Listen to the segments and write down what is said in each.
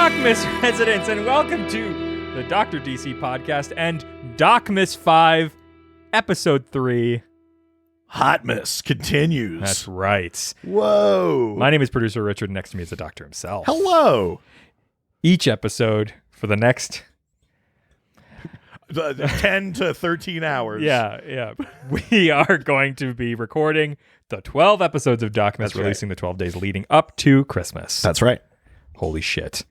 DocMas residents, and welcome to the Dr. DC podcast and DocMas 5, Episode 3. Hotmas continues. That's right. Whoa. My name is producer Richard, and next to me is the doctor himself. Hello. Each episode for the next... 10 to 13 hours. Yeah. We are going to be recording the 12 episodes of DocMas, releasing the 12 days leading up to Christmas. That's right. Holy shit.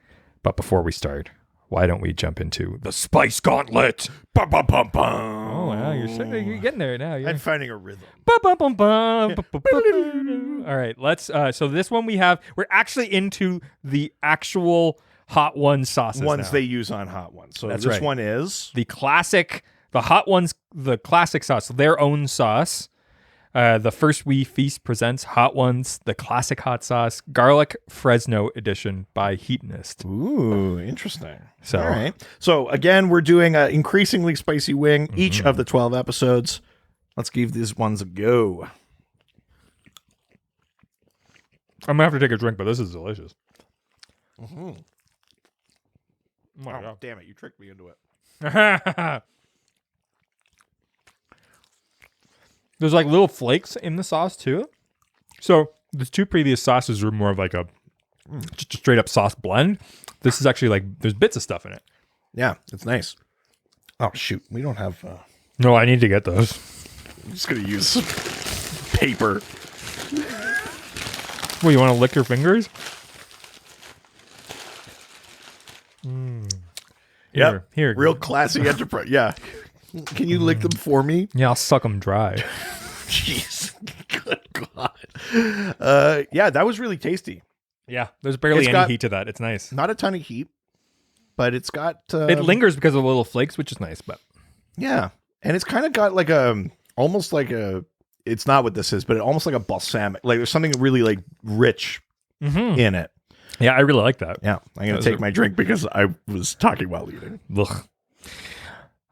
But before we start, why don't we jump into the Spice Gauntlet? Bum, bum, bum, bum. Oh, wow. You're getting there now. I'm finding a rhythm. Bum, bum, bum, bum. All right, let's... so this one we're actually into the actual Hot Ones sauces now. They use on Hot Ones. So That's this right. one is... The Hot Ones, the classic sauce, their own sauce. The First We Feast presents Hot Ones, the classic hot sauce, garlic Fresno edition by Heatonist. Ooh, interesting. So, all right. So again, we're doing an increasingly spicy wing each of the 12 episodes. Let's give these ones a go. I'm going to have to take a drink, but this is delicious. Mm-hmm. Oh, my God. Damn it. You tricked me into it. There's like little flakes in the sauce too. So the two previous sauces were more of like just a straight up sauce blend. This is actually like there's bits of stuff in it. Yeah, it's nice. Oh, shoot. We don't have... No, I need to get those. I'm just going to use paper. Well, you want to lick your fingers? Yeah, Here. real classy enterprise. Yeah. Can you lick them for me? Yeah, I'll suck them dry. Jeez. Good God. Yeah, that was really tasty. Yeah, there's barely any heat to that. It's nice. Not a ton of heat, but it's got... it lingers because of the little flakes, which is nice, but... Yeah, and it's kind of got like almost like a... It's not what this is, but almost like a balsamic. Like there's something really like rich in it. Yeah, I really like that. Yeah, I'm going to take my drink because I was talking while eating. Ugh.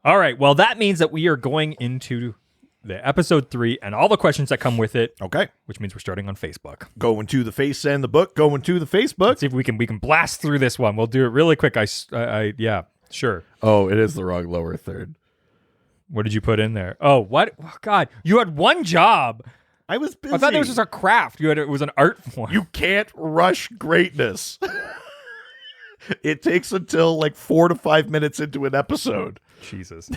All right, well, that means that we are going into the episode 3 and all the questions that come with it. Okay. Which means we're starting on Facebook. Going to the face and the book. Going to the Facebook. Let's see if we can blast through this one. We'll do it really quick. Yeah, sure. Oh, it is the wrong lower third. What did you put in there? Oh, what? Oh, God, you had one job. I was busy. I thought it was just a craft. It was an art form. You can't rush greatness. It takes until like 4 to 5 minutes into an episode. Jesus.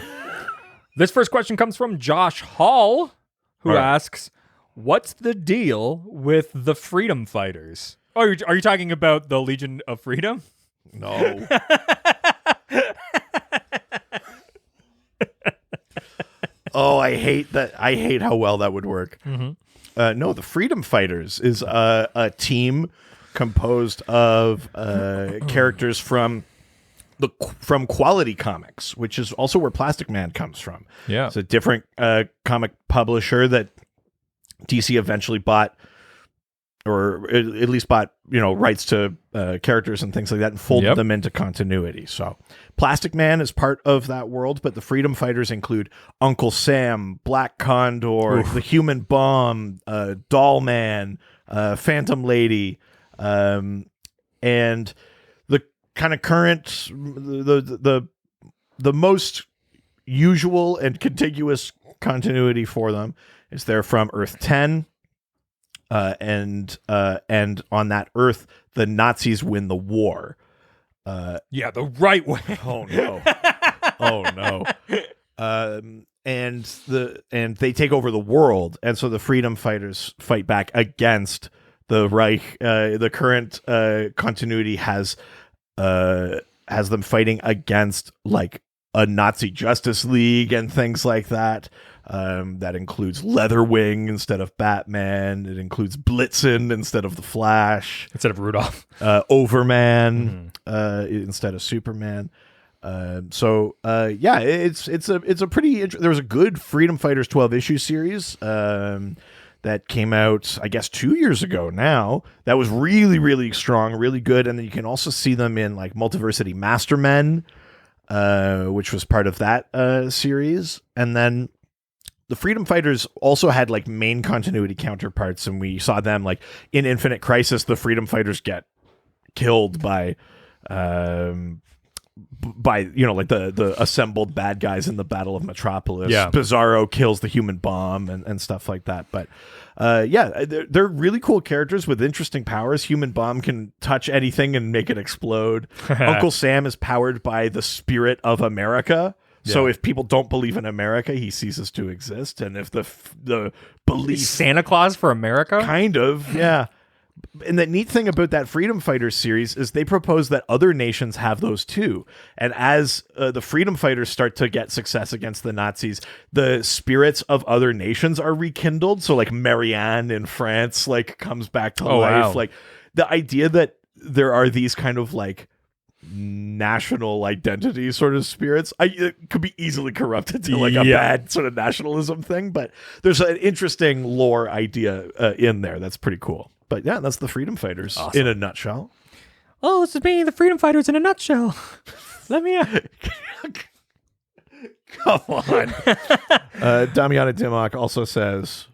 This first question comes from Josh Hall, who asks, what's the deal with the freedom fighters? Oh, are you talking about the Legion of Freedom? No. Oh, I hate that. I hate how well that would work. Mm-hmm. No, the Freedom Fighters is a team composed of characters from Quality Comics, which is also where Plastic Man comes from. Yeah, it's a different comic publisher that DC eventually bought, or at least bought, rights to characters and things like that, and folded them into continuity. So Plastic Man is part of that world, but the Freedom Fighters include Uncle Sam, Black Condor, the Human Bomb, Doll Man, Phantom Lady, and the kind of current, the most usual and contiguous continuity for them is they're from Earth 10. And on that Earth, the Nazis win the war. Yeah, the right way. Oh no! Oh no! And they take over the world, and so the Freedom Fighters fight back against the Reich. The current continuity has them fighting against like a Nazi Justice League and things like that. That includes Leatherwing instead of Batman. It includes Blitzen instead of the Flash. Instead of Rudolph. Overman instead of Superman. It's a pretty... There was a good Freedom Fighters 12 issue series that came out, I guess, 2 years ago now. That was really, really strong, really good. And then you can also see them in like Multiversity Mastermen, which was part of that series. And then the Freedom Fighters also had like main continuity counterparts, and we saw them like in Infinite Crisis. The Freedom Fighters get killed by by like the assembled bad guys in the Battle of Metropolis. Yeah. Bizarro kills the human bomb and stuff like that. But they're really cool characters with interesting powers. Human bomb can touch anything and make it explode. Uncle Sam is powered by the spirit of America. So if people don't believe in America, he ceases to exist. And if the belief... Santa Claus for America? Kind of, yeah. And the neat thing about that Freedom Fighters series is they propose that other nations have those too. And as the Freedom Fighters start to get success against the Nazis, the spirits of other nations are rekindled. So like Marianne in France like comes back to life. Wow. Like the idea that there are these kind of like national identity sort of spirits, it could be easily corrupted to like a bad sort of nationalism thing. But there's an interesting lore idea in there that's pretty cool. But yeah, that's the Freedom Fighters in a nutshell. Oh, this is me, the Freedom Fighters in a nutshell. Let me Come on. Damiana Dimmock also says,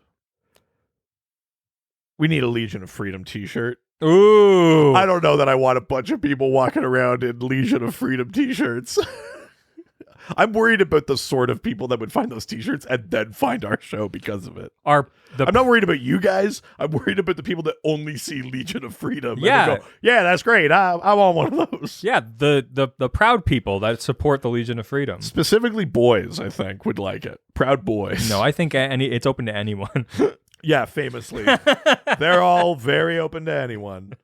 we need a Legion of Freedom t-shirt. Ooh. I don't know that I want a bunch of people walking around in Legion of Freedom t-shirts. I'm worried about the sort of people that would find those t-shirts and then find our show because of it. I'm not worried about you guys. I'm worried about the people that only see Legion of Freedom. Yeah. And go, yeah, that's great. I want one of those. Yeah, the proud people that support the Legion of Freedom. Specifically boys, I think, would like it. Proud boys. No, I think it's open to anyone. Yeah, famously. They're all very open to anyone.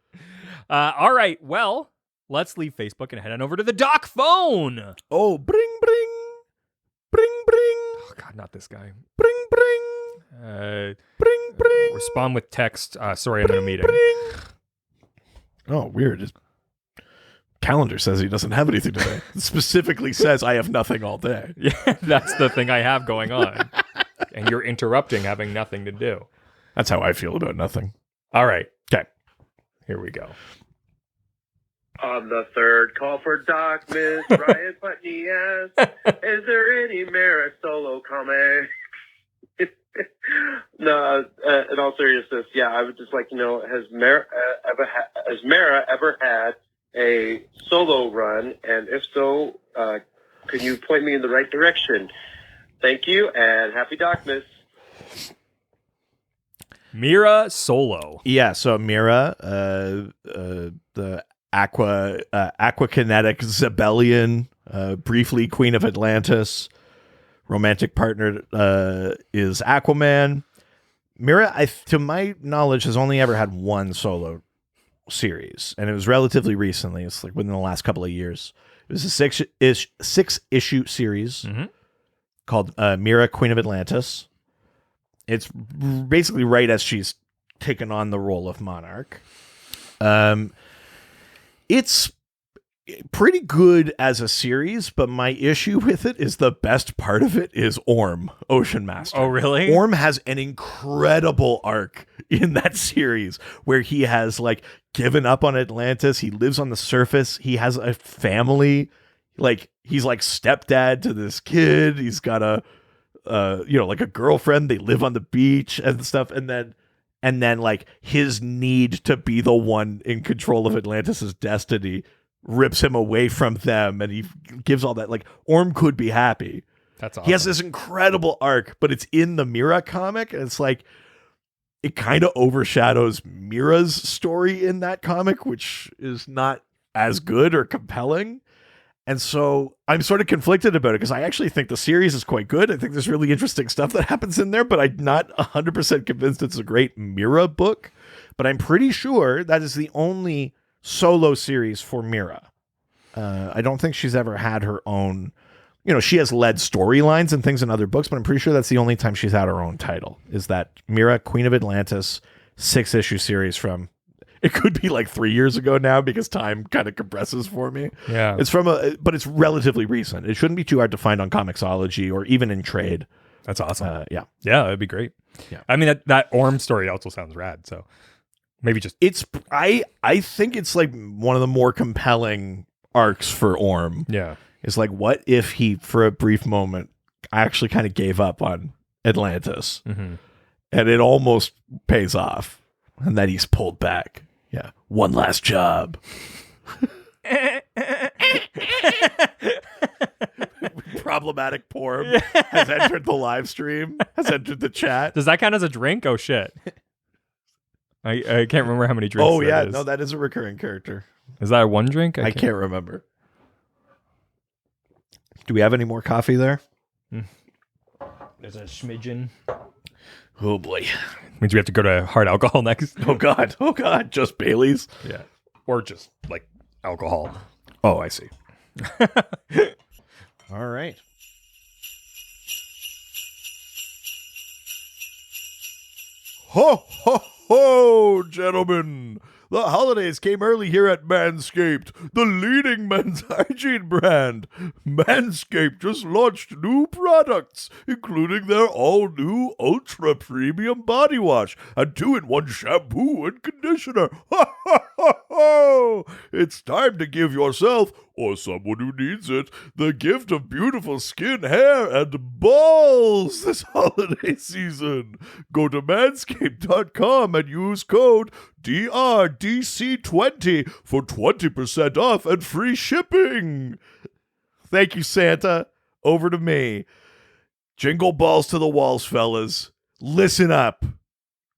All right, well, let's leave Facebook and head on over to the Doc phone. Oh, bring. Oh, God, not this guy. Bring. Respond with text. Sorry, I'm in a meeting. Oh, weird. His calendar says he doesn't have anything today. It specifically says I have nothing all day. Yeah, that's the thing I have going on. And you're interrupting having nothing to do. That's how I feel about nothing. All right. Okay. Here we go. On the third call for DocMas, Ryan Putney asks, is there any Mara solo comic? No, in all seriousness, yeah, I would just like to know, has Mara ever had a solo run? And if so, can you point me in the right direction? Thank you, and happy DocMas. Mira solo. Yeah, so Mira, the aquakinetic Zebellian, briefly Queen of Atlantis, romantic partner is Aquaman. Mira, to my knowledge, has only ever had one solo series, and it was relatively recently. It's like within the last couple of years. It was a six-issue series called Mira, Queen of Atlantis. It's basically right as she's taken on the role of monarch. It's pretty good as a series, but my issue with it is the best part of it is Orm, Ocean Master. Oh, really? Orm has an incredible arc in that series where he has like given up on Atlantis. He lives on the surface. He has a family. Like he's like stepdad to this kid. He's got a like a girlfriend. They live on the beach and stuff. And then like his need to be the one in control of Atlantis's destiny rips him away from them, and he gives all that. Like Orm could be happy. That's awesome. He has this incredible arc, but it's in the Mira comic, and it's like it kind of overshadows Mira's story in that comic, which is not as good or compelling. And so I'm sort of conflicted about it because I actually think the series is quite good. I think there's really interesting stuff that happens in there, but I'm not 100% convinced it's a great Mira book. But I'm pretty sure that is the only solo series for Mira. I don't think she's ever had her own, she has led storylines and things in other books, but I'm pretty sure that's the only time she's had her own title, is that Mira, Queen of Atlantis 6-issue series from, it could be like 3 years ago now because time kind of compresses for me. Yeah. It's but it's relatively recent. It shouldn't be too hard to find on Comixology or even in trade. That's awesome. Yeah, that'd be great. Yeah. I mean, that Orm story also sounds rad. So maybe just I think it's like one of the more compelling arcs for Orm. Yeah. It's like, what if he, for a brief moment, actually kind of gave up on Atlantis, and it almost pays off, and then he's pulled back. Yeah, one last job. Problematic porn has entered the live stream, has entered the chat. Does that count as a drink? Oh, shit. I can't remember how many drinks Oh, yeah. is. No, that is a recurring character. Is that one drink? I can't remember. Do we have any more coffee there? There's a smidgen. Oh, boy. Means we have to go to hard alcohol next. Oh, God. Oh, God. Just Bailey's? Yeah. Or just, like, alcohol. Oh, I see. All right. Ho, ho, ho, gentlemen. The holidays came early here at Manscaped, the leading men's hygiene brand. Manscaped just launched new products, including their all-new Ultra Premium Body Wash and 2-in-1 shampoo and conditioner. Ha, ha, ha, ha! It's time to give yourself, or someone who needs it, the gift of beautiful skin, hair, and balls this holiday season. Go to manscaped.com and use code DRDC20 for 20% off and free shipping. Thank you, Santa. Over to me. Jingle balls to the walls, fellas. Listen up,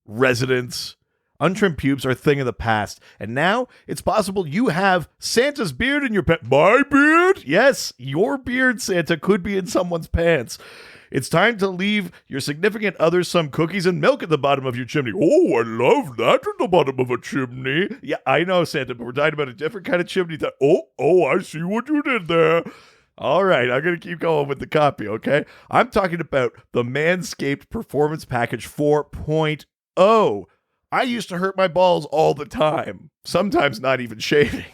residents. Untrimmed pubes are a thing of the past, and now it's possible you have Santa's beard in your pants. My beard? Yes, your beard, Santa, could be in someone's pants. It's time to leave your significant other some cookies and milk at the bottom of your chimney. Oh, I love that at the bottom of a chimney. Yeah, I know, Santa, but we're talking about a different kind of chimney. Oh, I see what you did there. All right, I'm going to keep going with the copy, okay? I'm talking about the Manscaped Performance Package 4.0. I used to hurt my balls all the time, sometimes not even shaving.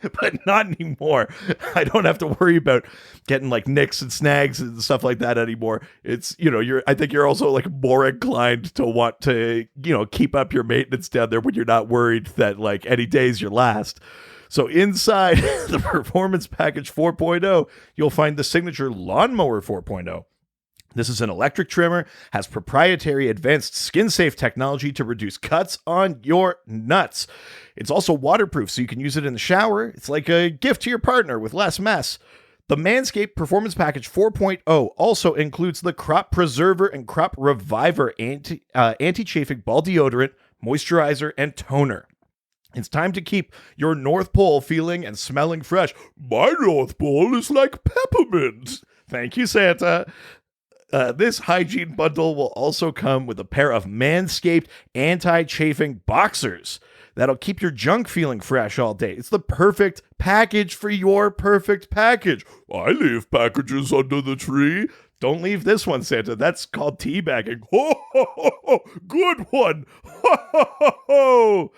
But not anymore. I don't have to worry about getting like nicks and snags and stuff like that anymore. It's, I think you're also like more inclined to want to, keep up your maintenance down there when you're not worried that like any day's your last. So inside the Performance Package 4.0, you'll find the signature Lawnmower 4.0. This is an electric trimmer, has proprietary advanced skin-safe technology to reduce cuts on your nuts. It's also waterproof, so you can use it in the shower. It's like a gift to your partner with less mess. The Manscaped Performance Package 4.0 also includes the Crop Preserver and Crop Reviver anti-chafing ball deodorant, moisturizer, and toner. It's time to keep your North Pole feeling and smelling fresh. My North Pole is like peppermint. Thank you, Santa. This hygiene bundle will also come with a pair of Manscaped anti-chafing boxers that'll keep your junk feeling fresh all day. It's the perfect package for your perfect package. I leave packages under the tree. Don't leave this one, Santa. That's called teabagging. Ho, ho, ho, ho. Good one. Ho, ho, ho, ho.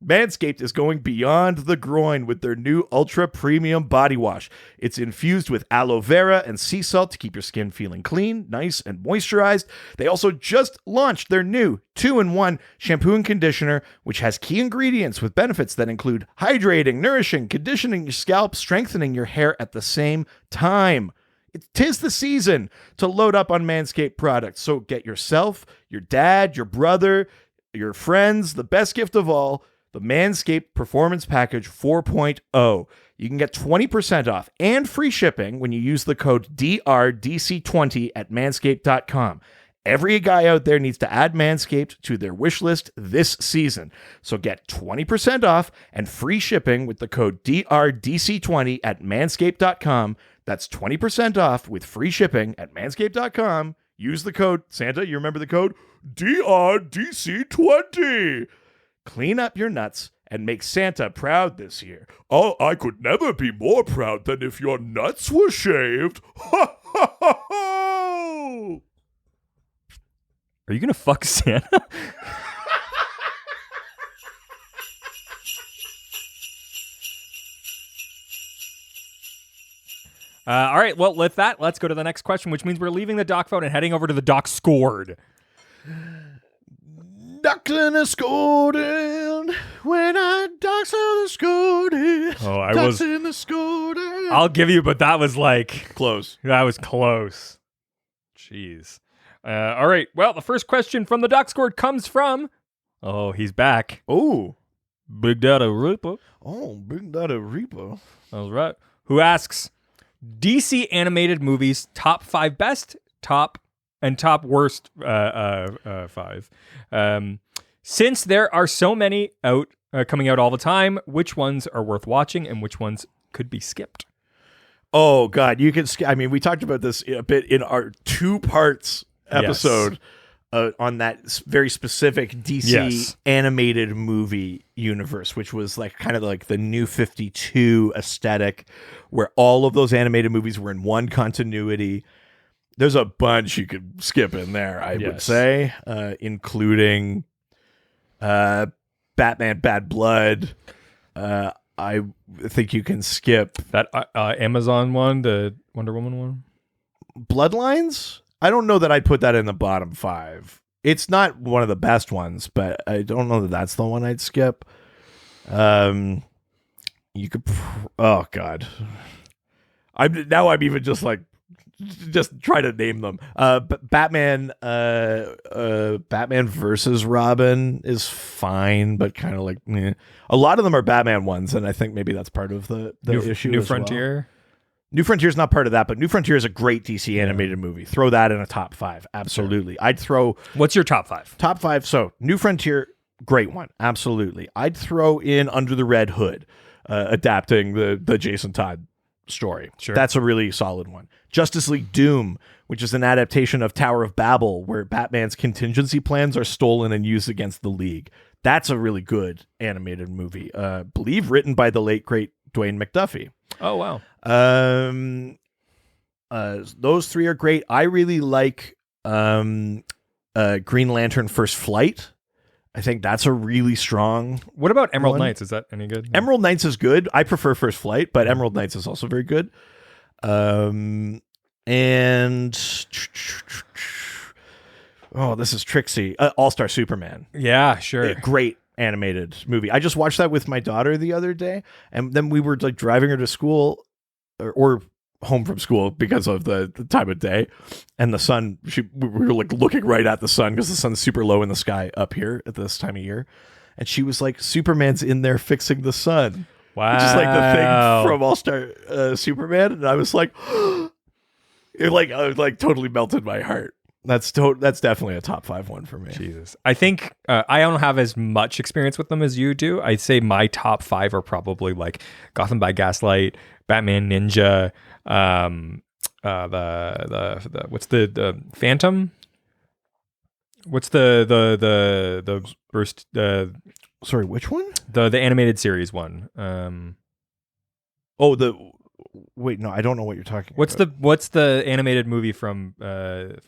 Manscaped is going beyond the groin with their new Ultra Premium Body Wash. It's infused with aloe vera and sea salt to keep your skin feeling clean, nice, and moisturized. They also just launched their new 2-in-1 shampoo and conditioner, which has key ingredients with benefits that include hydrating, nourishing, conditioning your scalp, strengthening your hair at the same time. Tis the season to load up on Manscaped products. So get yourself, your dad, your brother, your friends, the best gift of all, the Manscaped Performance Package 4.0. You can get 20% off and free shipping when you use the code DRDC20 at manscaped.com. Every guy out there needs to add Manscaped to their wish list this season. So get 20% off and free shipping with the code DRDC20 at manscaped.com. That's 20% off with free shipping at manscaped.com. Use the code, Santa, you remember the code? DRDC20. Clean up your nuts and make Santa proud this year. Oh, I could never be more proud than if your nuts were shaved. Ha ha ha ha! Are you gonna fuck Santa? All right, well, with that, let's go to the next question, which means we're leaving the doc phone and heading over to the doc scored. Ducks in the scolding when I ducks in the scolding. Oh, I ducks was in the scolding. I'll give you, but that was like Close. That was close. Jeez. All right. Well, the first question from the doc scored comes from. Oh, he's back. Oh, Big Daddy Reaper. Oh, Big Daddy Reaper. That's right. Who asks, DC animated movies top 5 best, top worst 5. Since there are so many out coming out all the time, which ones are worth watching and which ones could be skipped? Oh God, you can. I mean, we talked about this a bit in our 2 parts episode on that very specific DC animated movie universe, which was like kind of like the New 52 aesthetic, where all of those animated movies were in one continuity. There's a bunch you could skip in there, I would say, including Batman Bad Blood. I think you can skip that Amazon one, the Wonder Woman one. Bloodlines? I don't know that I'd put that in the bottom 5. It's not one of the best ones, but I don't know that that's the one I'd skip. You could. Oh God. I'm even just like. Just try to name them. Batman versus Robin is fine, but kind of like a lot of them are Batman ones, and I think maybe that's part of the issue. New Frontier. New Frontier is not part of that, but New Frontier is a great DC animated movie. Throw that in a top 5, absolutely. Sure. I'd throw. What's your top 5? Top 5. So New Frontier, great one, absolutely. I'd throw in Under the Red Hood, adapting the Jason Todd story. Sure. That's a really solid one. Justice League Doom, which is an adaptation of Tower of Babel, where Batman's contingency plans are stolen and used against the League. That's a really good animated movie. Believe written by the late great Dwayne McDuffie. Oh wow. Those 3 are great. I really like Green Lantern First Flight. I think that's a really strong. What about Emerald Knights? Is that any good? Emerald Knights is good. I prefer First Flight, but Emerald Knights is also very good. And this is Trixie. All-Star Superman. Yeah, sure. Great animated movie. I just watched that with my daughter the other day, and then we were like driving her to school or home from school because of the time of day and the sun. We were like looking right at the sun because the sun's super low in the sky up here at this time of year, and she was like, Superman's in there fixing the sun. Wow. Which is like the thing from All-Star Superman, and I was like, it totally melted my heart. That's definitely a top 5 one for me. Jesus. I think I don't have as much experience with them as you do. I'd say my top 5 are probably like Gotham by Gaslight, Batman Ninja, the what's the Phantom? What's the first sorry, which one? The animated series one. Wait, no, I don't know what you're talking What's about. What's the animated movie from the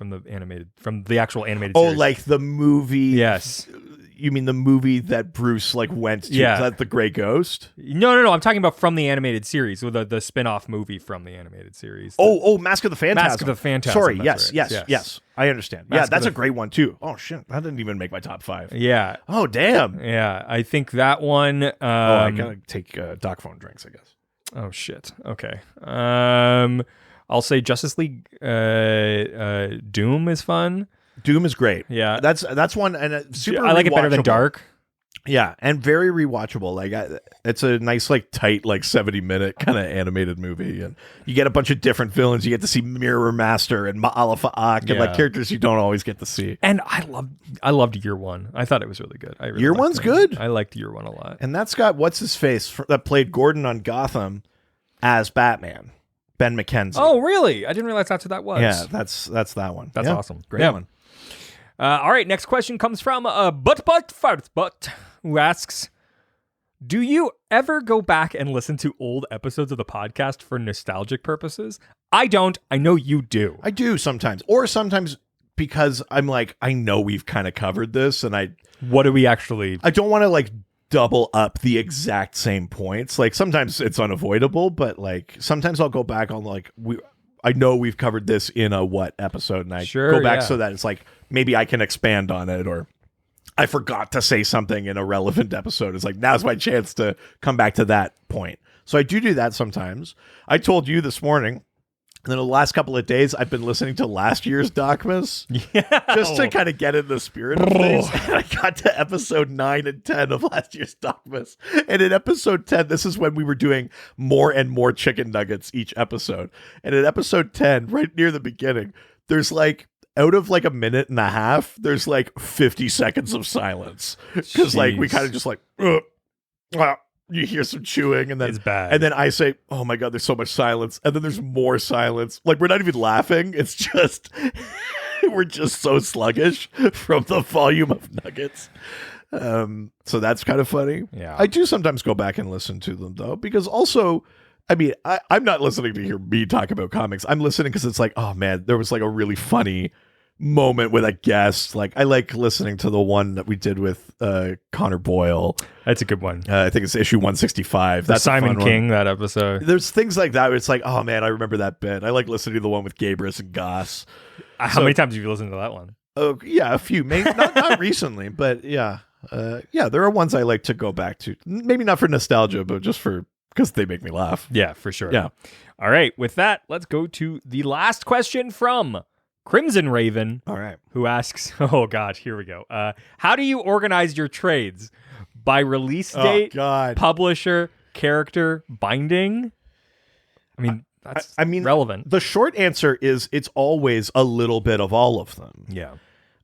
actual animated series? Oh, like the movie. Yes. You mean the movie that Bruce went to? Yeah. Is that The Grey Ghost? No. I'm talking about from the animated series, or the spin-off movie from the animated series. Mask of the Phantasm. Mask of the Phantasm. Sorry, yes. I understand. That's a great one too. Oh shit, that didn't even make my top 5. Yeah. Oh damn. Yeah, I think that one. I gotta take doc phone drinks, I guess. Oh shit. Okay. I'll say Justice League Doom is fun. Doom is great. Yeah. That's one, and super. I like it better than Dark. Yeah, and very rewatchable. It's a nice, tight, 70-minute kind of animated movie, and you get a bunch of different villains. You get to see Mirror Master and Ma'ala Fa'ak and characters you don't always get to see. And I loved Year One. I thought it was really good. Year One's good. I liked Year One a lot. And that's got what's his face that played Gordon on Gotham as Batman, Ben McKenzie. Oh, really? I didn't realize that's who that was. Yeah, that's that one. That's awesome. Great one. All right, next question comes from Butt, who asks, do you ever go back and listen to old episodes of the podcast for nostalgic purposes? I don't. I know you do. I do sometimes. Or sometimes because I'm like, I know we've kind of covered this, and what do we actually... I don't want to double up the exact same points. Sometimes it's unavoidable, but sometimes I'll go back on I know we've covered this in a what episode, and I go back so that it's maybe I can expand on it, or I forgot to say something in a relevant episode. It's now's my chance to come back to that point. So I do that sometimes. I told you this morning And then the last couple of days, I've been listening to last year's DocMas just to kind of get in the spirit of things. And I got to episode 9 and 10 of last year's DocMas. And in episode 10, this is when we were doing more and more chicken nuggets each episode. And in episode 10, right near the beginning, there's like, out of like a minute and a half, there's like 50 seconds of silence. Because like we kind of just like, you hear some chewing, and then it's bad. And then I say, "Oh my god, there's so much silence," and then there's more silence. Like we're not even laughing; it's just we're just so sluggish from the volume of nuggets. So that's kind of funny. Yeah, I do sometimes go back and listen to them though, because also, I mean, I'm not listening to hear me talk about comics. I'm listening because it's like, oh man, there was like a really funny moment with a guest. Like I like listening to the one that we did with Connor Boyle. That's a good one. I think it's issue 165. That's Simon King, that episode. There's things like that where it's like, oh man, I remember that bit. I like listening to the one with Gabrus and Goss. How many times have you listened to that one? Oh yeah, a few. Maybe not recently, but yeah. There are ones I like to go back to. Maybe not for nostalgia, but just because they make me laugh. Yeah, for sure. Yeah. All right. With that, let's go to the last question from Crimson Raven. All right. Who asks, oh God, here we go. How do you organize your trades? By release date, publisher, character, binding? I mean, that's relevant. The short answer is it's always a little bit of all of them. Yeah.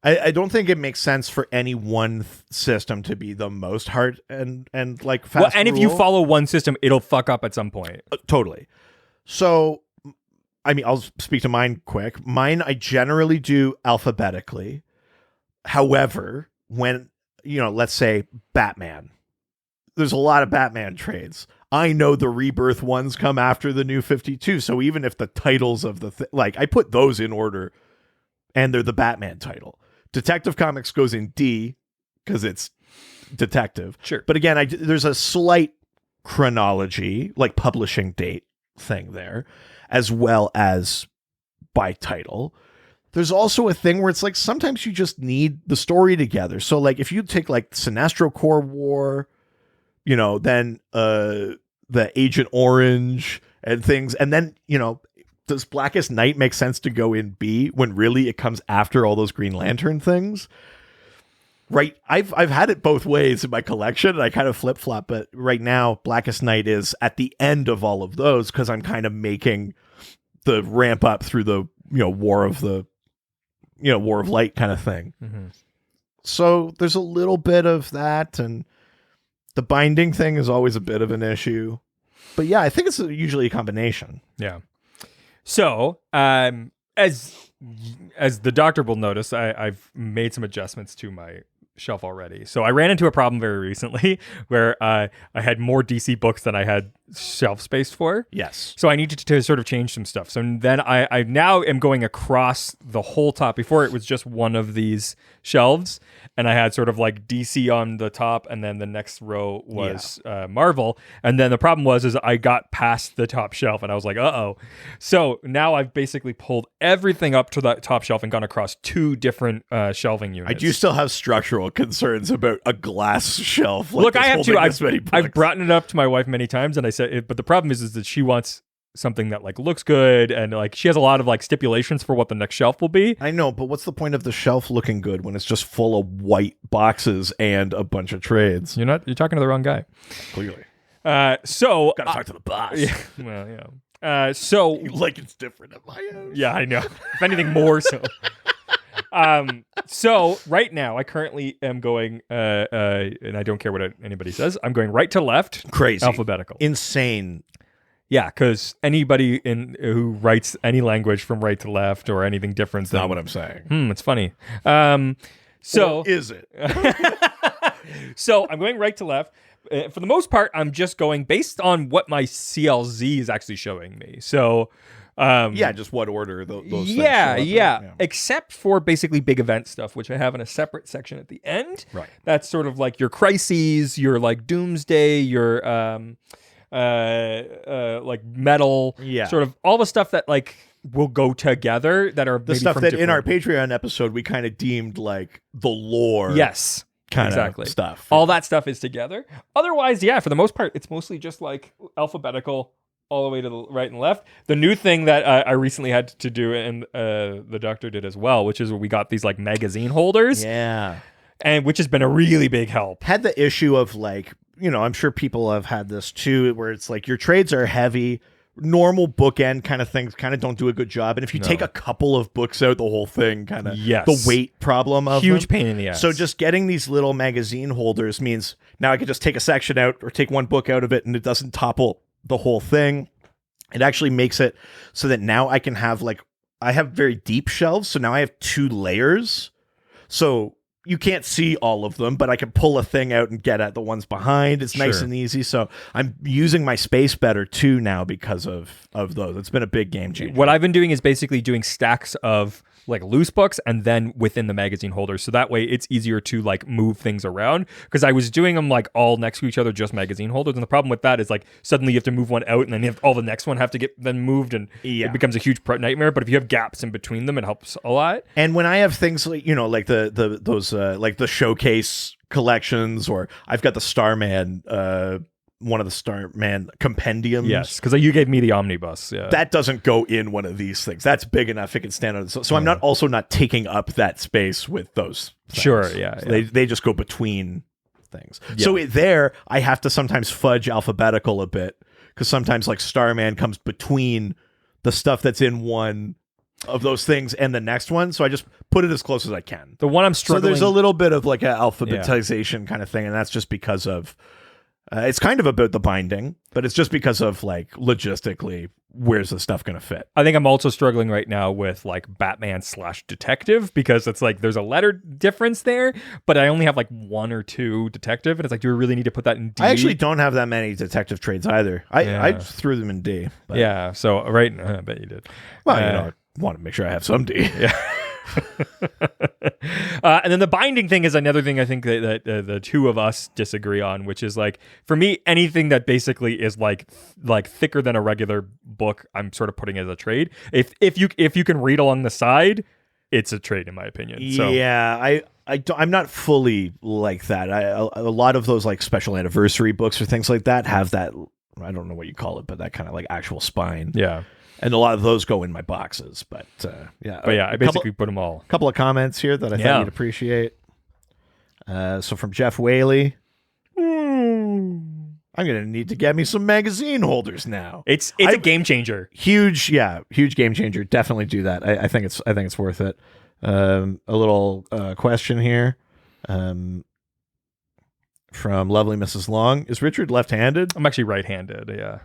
I don't think it makes sense for any one system to be the most hard and like fast. Well, and if you follow one system, it'll fuck up at some point. Totally. So, I mean, I'll speak to mine quick. Mine, I generally do alphabetically. However, when, let's say Batman, there's a lot of Batman trades. I know the Rebirth ones come after the New 52. So even if the titles of I put those in order and they're the Batman title. Detective Comics goes in D because it's detective. Sure. But again, there's a slight chronology, like publishing date thing there, as well as by title. There's also a thing where it's like sometimes you just need the story together. So like if you take like Sinestro Corps War, then the Agent Orange and things, and then, does Blackest Night make sense to go in B when really it comes after all those Green Lantern things? Right. I've had it both ways in my collection, and I kind of flip-flop, but right now Blackest Night is at the end of all of those because I'm kind of making the ramp up through the, War of Light kind of thing. Mm-hmm. So there's a little bit of that, and the binding thing is always a bit of an issue. But yeah, I think it's usually a combination. Yeah. So, as the doctor will notice, I've made some adjustments to my shelf already. So I ran into a problem very recently where I had more DC books than I had shelf space for. Yes. So I needed to sort of change some stuff. So then I now am going across the whole top. Before it was just one of these shelves, and I had sort of like DC on the top, and then the next row was Marvel. And then the problem was I got past the top shelf, and I was like, uh-oh. So now I've basically pulled everything up to that top shelf and gone across two different shelving units. I do still have structural concerns about a glass shelf. Look, I have to. I've brought it up to my wife many times, and I said, but the problem is that she wants something that like looks good, and like she has a lot of like stipulations for what the next shelf will be. I know, but what's the point of the shelf looking good when it's just full of white boxes and a bunch of trades? You're talking to the wrong guy. Clearly. So gotta talk to the boss. Yeah, well, yeah. So like it's different at my house. Yeah, I know. If anything, more so. So right now I currently am going, and I don't care what anybody says. I'm going right to left. Crazy. Alphabetical. Insane. Yeah, because anybody who writes any language from right to left or anything different. That's not what I'm saying. It's funny. So or is it? So I'm going right to left. For the most part, I'm just going based on what my CLZ is actually showing me. So, just what order those things show up in. Yeah. Except for basically big event stuff, which I have in a separate section at the end. Right. That's sort of like your crises, your like doomsday, your like metal, sort of all the stuff that like will go together that are the stuff that in our Patreon episode we kind of deemed like the lore. Yes. Kind of stuff. All that stuff is together. Otherwise, for the most part, it's mostly just like alphabetical all the way to the right and left. The new thing that I recently had to do, and the doctor did as well, which is we got these like magazine holders. Yeah. And which has been a really big help. Had the issue of like, I'm sure people have had this too, where it's like your trades are heavy, normal bookend kind of things kind of don't do a good job. And if you take a couple of books out, the whole thing kind of, the weight problem of huge them. pain in the ass. So just getting these little magazine holders means now I can just take a section out or take one book out of it and it doesn't topple the whole thing. It actually makes it so that now I can have I have very deep shelves. So now I have 2 layers. So you can't see all of them, but I can pull a thing out and get at the ones behind. It's nice and easy. So I'm using my space better too now because of those. It's been a big game changer. What I've been doing is basically doing stacks of like loose books and then within the magazine holders. So that way it's easier to like move things around, because I was doing them like all next to each other, just magazine holders. And the problem with that is like suddenly you have to move one out and then you have all the next one have to get then moved, and it becomes a huge nightmare. But if you have gaps in between them, it helps a lot. And when I have things like, like those like the showcase collections, or I've got the Starman, one of the Starman compendiums. Yes, because you gave me the omnibus. Yeah, that doesn't go in one of these things. That's big enough; it can stand on. So I'm not taking up that space with those things. Sure, yeah. They just go between things. Yeah. So there, I have to sometimes fudge alphabetical a bit, because sometimes like Starman comes between the stuff that's in one of those things and the next one. So I just put it as close as I can. The one I'm struggling. So there's a little bit of like an alphabetization kind of thing, and that's just because of. It's kind of about the binding, but it's just because of like logistically, where's the stuff going to fit? I think I'm also struggling right now with like Batman/detective, because it's like there's a letter difference there, but I only have like 1 or 2 detective, and it's like, do we really need to put that in D? I actually don't have that many detective trades either. I threw them in D. But. Yeah, so I bet you did. Well, I want to make sure I have some D. Yeah. And then the binding thing is another thing I think that the two of us disagree on, which is like, for me, anything that basically is like thicker than a regular book, I'm sort of putting as a trade. If you can read along the side, it's a trade in my opinion. So. Yeah, I'm not fully like that. A lot of those like special anniversary books or things like that have that, I don't know what you call it, but that kind of like actual spine. Yeah. And a lot of those go in my boxes, but I basically put them all. A couple of comments here that I thought you'd appreciate. So from Jeff Whaley, I'm going to need to get me some magazine holders now. It's a game changer. Huge game changer. Definitely do that. I think it's worth it. A little question here from lovely Mrs. Long: is Richard left-handed? I'm actually right-handed. Yeah.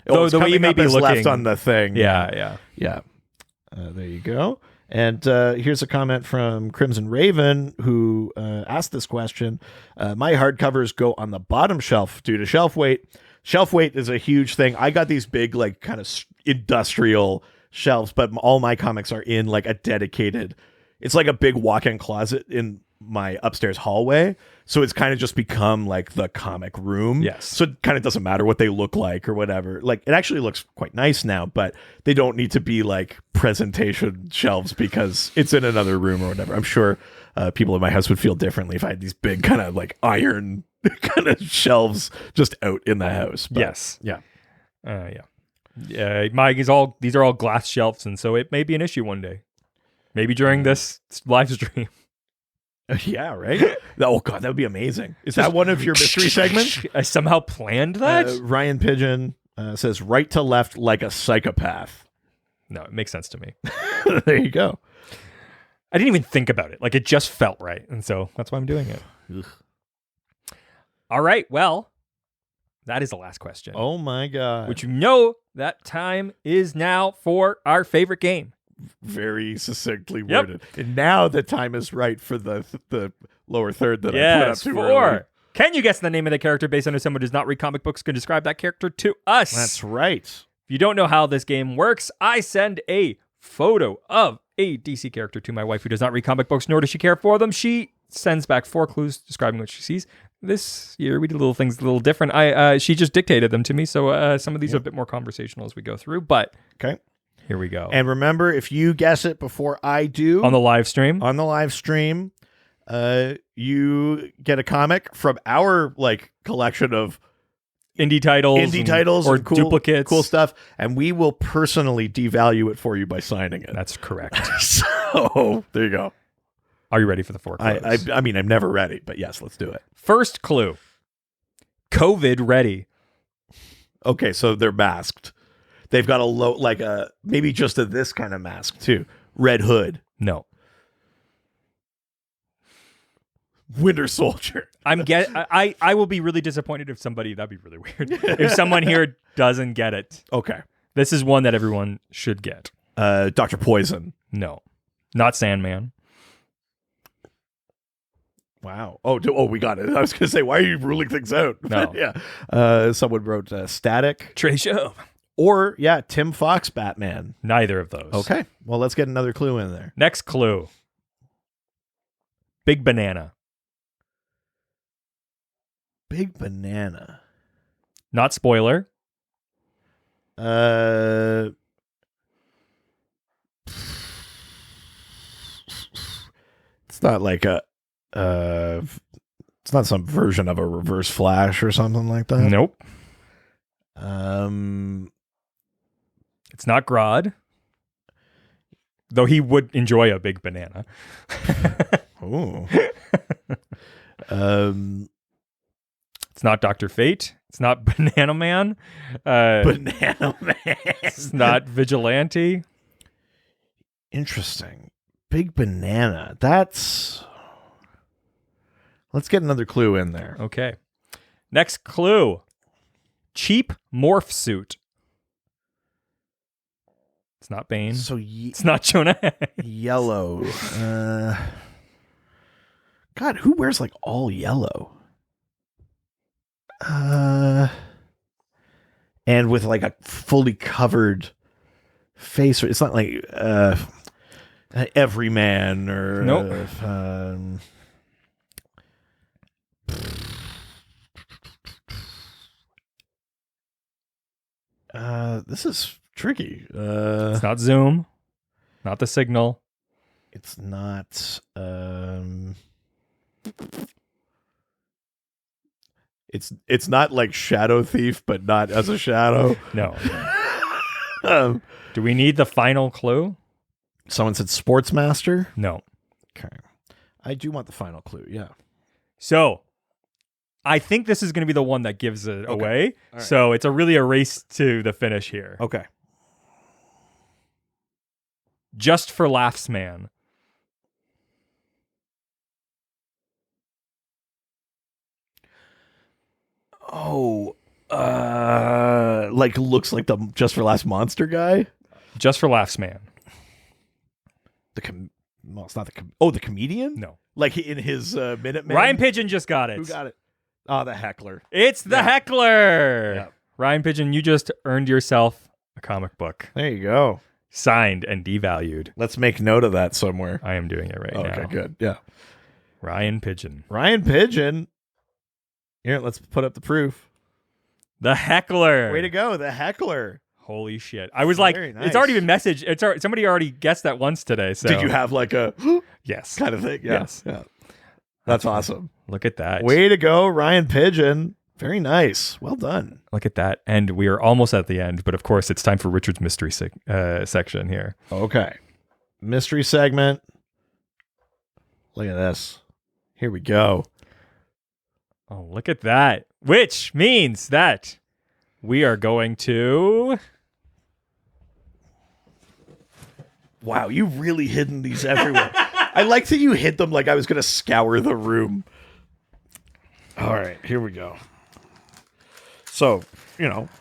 Though the way you may be looking left on the thing. Yeah. There you go. And here's a comment from Crimson Raven, who asked this question. My hardcovers go on the bottom shelf due to shelf weight. Shelf weight is a huge thing. I got these big, like, kind of industrial shelves, but all my comics are in like a dedicated. It's like a big walk-in closet in my upstairs hallway, so it's kind of just become like the comic room. Yes. So it kind of doesn't matter what they look like or whatever. Like, it actually looks quite nice now, but they don't need to be like presentation shelves because it's in another room or whatever. I'm sure people in my house would feel differently if I had these big kind of like iron kind of shelves just out in the house. But, yes. Yeah. These are all glass shelves, and so it may be an issue one day. Maybe during this live stream. Yeah, right? Oh, God, that would be amazing. Is that one of your mystery segments? I somehow planned that? Ryan Pigeon says, right to left like a psychopath. No, it makes sense to me. There you go. I didn't even think about it. Like, it just felt right. And so that's why I'm doing it. Ugh. All right, well, that is the last question. Oh, my God. Which that time is now for our favorite game. Very succinctly worded. Yep. And now the time is right for the lower third that I put up too early. Can you guess the name of the character based on who someone who does not read comic books can describe that character to us? That's right. If you don't know how this game works, I send a photo of a DC character to my wife who does not read comic books, nor does she care for them. She sends back 4 clues describing what she sees. This year we did little things a little different. She just dictated them to me, so some of these are a bit more conversational as we go through, but okay. Here we go. And remember, if you guess it before I do on the live stream, you get a comic from our like collection of indie titles or and cool, duplicates. cool stuff, and we will personally devalue it for you by signing it. That's correct. So there you go. Are you ready for the 4 clues? I mean, I'm never ready, but yes, let's do it. First clue. COVID ready. Okay, so they're masked. They've got maybe just this kind of mask too. Red hood. No. Winter Soldier. I will be really disappointed if that'd be really weird. If someone here doesn't get it. Okay. This is one that everyone should get. Dr. Poison. No. Not Sandman. Wow. Oh, we got it. I was going to say, why are you ruling things out? No. Yeah. Someone wrote Static. Treasure. Or, Tim Fox Batman. Neither of those. Okay. Well, let's get another clue in there. Next clue. Big Banana. Big Banana. Not spoiler. It's not like it's not some version of a Reverse Flash or something like that. Nope. It's not Grodd. Though he would enjoy a big banana. Ooh. It's not Dr. Fate. It's not Banana Man. Banana Man. It's not Vigilante. Interesting. Big Banana. Let's get another clue in there. Okay. Next clue. Cheap morph suit. It's not Bane. So it's not Jonah Hex. Yellow. God, who wears like all yellow? And with like a fully covered face. It's not like Everyman or nope. This is tricky. It's not Zoom. Not The Signal. It's not. It's not like Shadow Thief, but not as a shadow. No. Do we need the final clue? Someone said Sportsmaster. No. Okay. I do want the final clue. Yeah. So, I think this is going to be the one that gives it away. Right. So it's really a race to the finish here. Okay. Just for Laughs Man. Oh, like looks like the Just for Laughs monster guy. Just for Laughs Man. Well, it's not the comedian. No, like in his Minuteman. Ryan Pigeon just got it. Who got it? Oh, the heckler. It's the heckler. Yeah. Ryan Pigeon, you just earned yourself a comic book. There you go. Signed and devalued. Let's make note of that somewhere. I am doing it right now. Okay, good. Yeah. Ryan Pigeon. Ryan Pigeon. Here, let's put up the proof. The heckler. Way to go, the heckler. Holy shit. I was like, nice. It's already been messaged. Somebody already guessed that once today. So did you have like a yes kind of thing? Yeah. Yes. Yeah. That's awesome. Look at that. Way to go, Ryan Pigeon. Very nice. Well done. Look at that. And we are almost at the end, but of course it's time for Richard's mystery section here. Okay. Mystery segment. Look at this. Here we go. Oh, look at that. Which means that we are going to... Wow, you've really hidden these everywhere. I like that you hid them like I was going to scour the room. All right, here we go. So,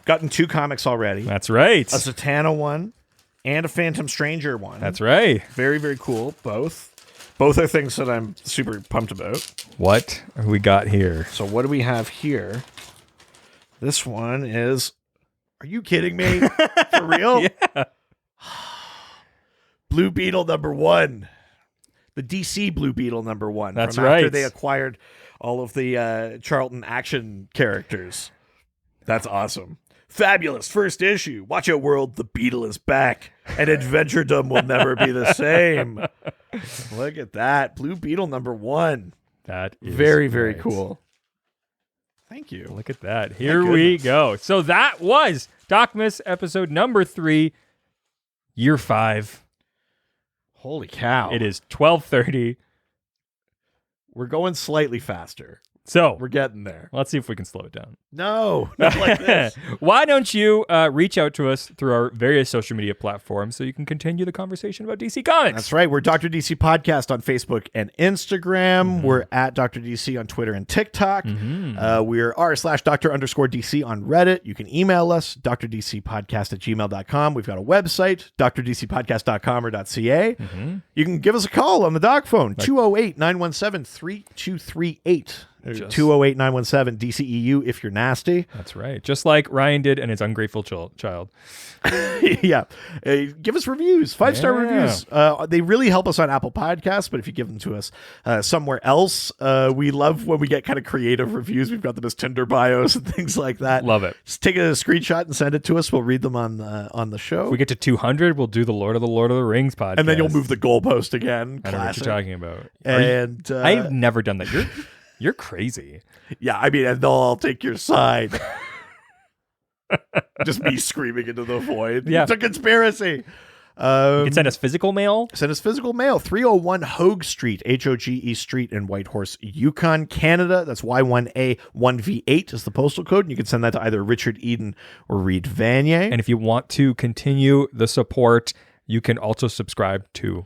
gotten 2 comics already. That's right. A Zatanna one and a Phantom Stranger one. That's right. Very, very cool, both. Both are things that I'm super pumped about. What we got here? So what do we have here? This one is... Are you kidding me? For real? Yeah. Blue Beetle #1. The DC Blue Beetle #1. That's from right. After they acquired all of the Charlton action characters. That's awesome. Fabulous. First issue. Watch out, world. The Beetle is back. And adventuredom will never be the same. Look at that. Blue Beetle #1. That is very, very right. cool. Thank you. Look at that. Here we go. So that was DocMas episode number 3, year 5. Holy cow. It is 12:30. We're going slightly faster. So We're getting there. let's see if we can slow it down. No, not like this. Why don't you reach out to us through our various social media platforms so you can continue the conversation about DC Comics? That's right. We're Dr. DC Podcast on Facebook and Instagram. We're at Dr. DC on Twitter and TikTok. We're r/Dr_DC on Reddit. You can email us, drdcpodcast@gmail.com. We've got a website, drdcpodcast.com or .ca. You can give us a call on the doc phone, 208-917-3238. 208-917-DCEU if you're nasty. That's right. Just like Ryan did and his ungrateful child. Yeah. Give us reviews, 5-star reviews. They really help us on Apple Podcasts, but if you give them to us somewhere else, we love when we get kind of creative reviews. We've got them as Tinder bios and things like that. Love it. Just take a screenshot and send it to us. We'll read them on the show. If we get to 200, we'll do the Lord of the Rings podcast. And then you'll move the goalpost again. I know what you're talking about. And I've never done that. You're crazy. Yeah, I mean, and they'll all take your side. Just me screaming into the void. Yeah. It's a conspiracy. You can send us physical mail. Send us physical mail. 301 Hogue Street, Hoge Street in Whitehorse, Yukon, Canada. That's Y1A1V8 is the postal code. And you can send that to either Richard Eden or Reed Vanier. And if you want to continue the support, you can also subscribe to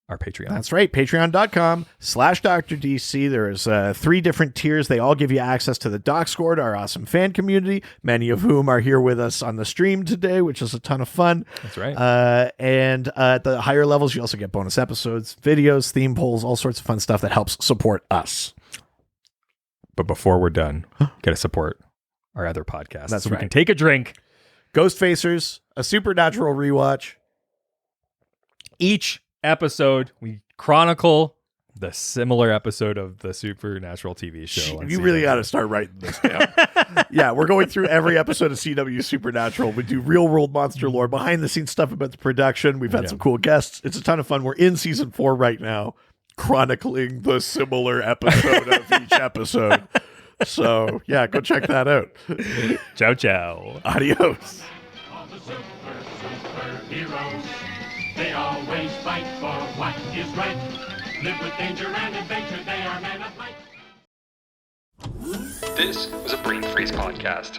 our Patreon. That's right. Patreon.com/DrDC. There's 3 different tiers. They all give you access to the Doc Squad, our awesome fan community, many of whom are here with us on the stream today, which is a ton of fun. That's right. And at the higher levels, you also get bonus episodes, videos, theme polls, all sorts of fun stuff that helps support us. But before we're done, gotta support our other podcasts. That's so right. we can take a drink. Ghost Facers, a Supernatural rewatch. Each episode, we chronicle the similar episode of the Supernatural TV show. You really got to start writing this down. Yeah, we're going through every episode of CW Supernatural. We do real world monster lore, behind the scenes stuff about the production. We've had some cool guests. It's a ton of fun. We're in season 4 right now, chronicling the similar episode of each episode. So yeah, go check that out. Ciao, ciao. Adios. All the superheroes, they always fight for what is right. Live with danger and adventure, they are men of might. This was a Brain Freeze podcast.